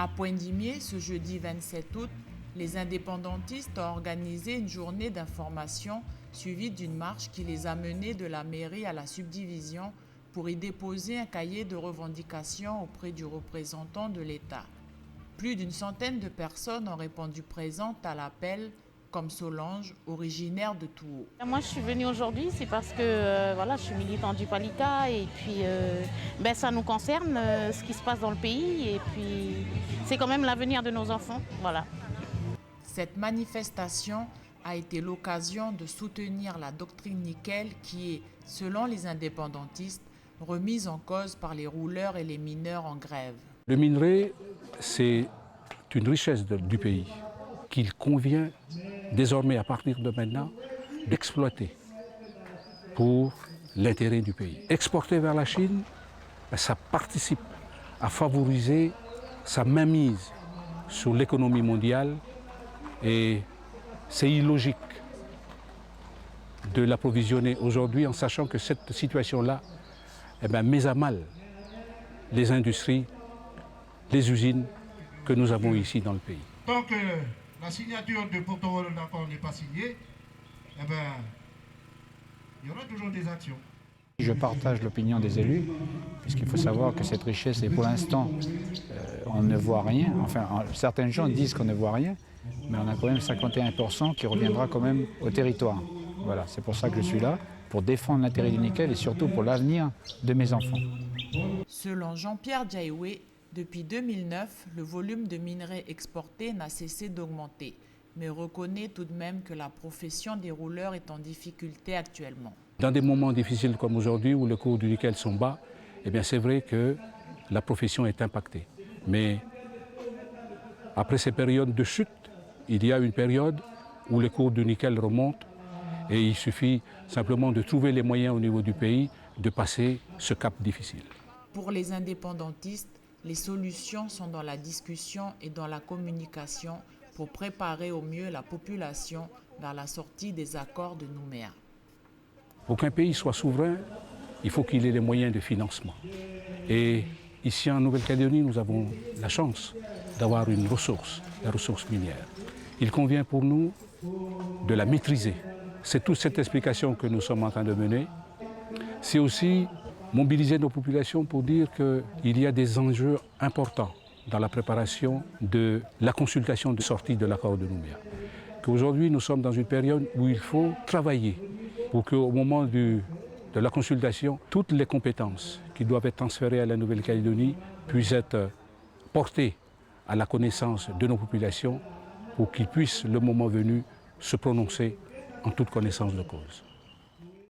À Pointe-d'Imier, ce jeudi 27 août, les indépendantistes ont organisé une journée d'information suivie d'une marche qui les a menés de la mairie à la subdivision pour y déposer un cahier de revendications auprès du représentant de l'État. Plus d'une centaine de personnes ont répondu présentes à l'appel, comme Solange, originaire de Touo. Moi, je suis venue aujourd'hui, c'est parce que voilà, je suis militante du PALICA et puis ça nous concerne ce qui se passe dans le pays et puis c'est quand même l'avenir de nos enfants. Voilà. Cette manifestation a été l'occasion de soutenir la doctrine Nickel qui est, selon les indépendantistes, remise en cause par les rouleurs et les mineurs en grève. Le minerai, c'est une richesse du pays qu'il convient désormais, à partir de maintenant, d'exploiter pour l'intérêt du pays. Exporter vers la Chine, ça participe à favoriser sa mainmise sur l'économie mondiale et c'est illogique de l'approvisionner aujourd'hui en sachant que cette situation-là met à mal les industries, les usines que nous avons ici dans le pays. Tant que la signature du protocole d'accord n'est pas signée, il y aura toujours des actions. Je partage l'opinion des élus, puisqu'il faut savoir que cette richesse, et pour l'instant, on ne voit rien. Enfin, certains gens disent qu'on ne voit rien, mais on a quand même 51% qui reviendra quand même au territoire. Voilà, c'est pour ça que je suis là, pour défendre l'intérêt du nickel et surtout pour l'avenir de mes enfants. Selon Jean-Pierre Diaoué, depuis 2009, le volume de minerais exportés n'a cessé d'augmenter, mais reconnaît tout de même que la profession des rouleurs est en difficulté actuellement. Dans des moments difficiles comme aujourd'hui où les cours du nickel sont bas, c'est vrai que la profession est impactée. Mais après ces périodes de chute, il y a une période où les cours du nickel remontent et il suffit simplement de trouver les moyens au niveau du pays de passer ce cap difficile. Pour les indépendantistes, les solutions sont dans la discussion et dans la communication pour préparer au mieux la population vers la sortie des accords de Nouméa. Pour qu'un pays soit souverain, il faut qu'il ait les moyens de financement. Et ici en Nouvelle-Calédonie, nous avons la chance d'avoir une ressource, la ressource minière. Il convient pour nous de la maîtriser. C'est toute cette explication que nous sommes en train de mener. C'est aussi mobiliser nos populations pour dire qu'il y a des enjeux importants dans la préparation de la consultation de sortie de l'accord de Nouméa. Qu'aujourd'hui, nous sommes dans une période où il faut travailler pour qu'au moment de la consultation, toutes les compétences qui doivent être transférées à la Nouvelle-Calédonie puissent être portées à la connaissance de nos populations pour qu'ils puissent, le moment venu, se prononcer en toute connaissance de cause.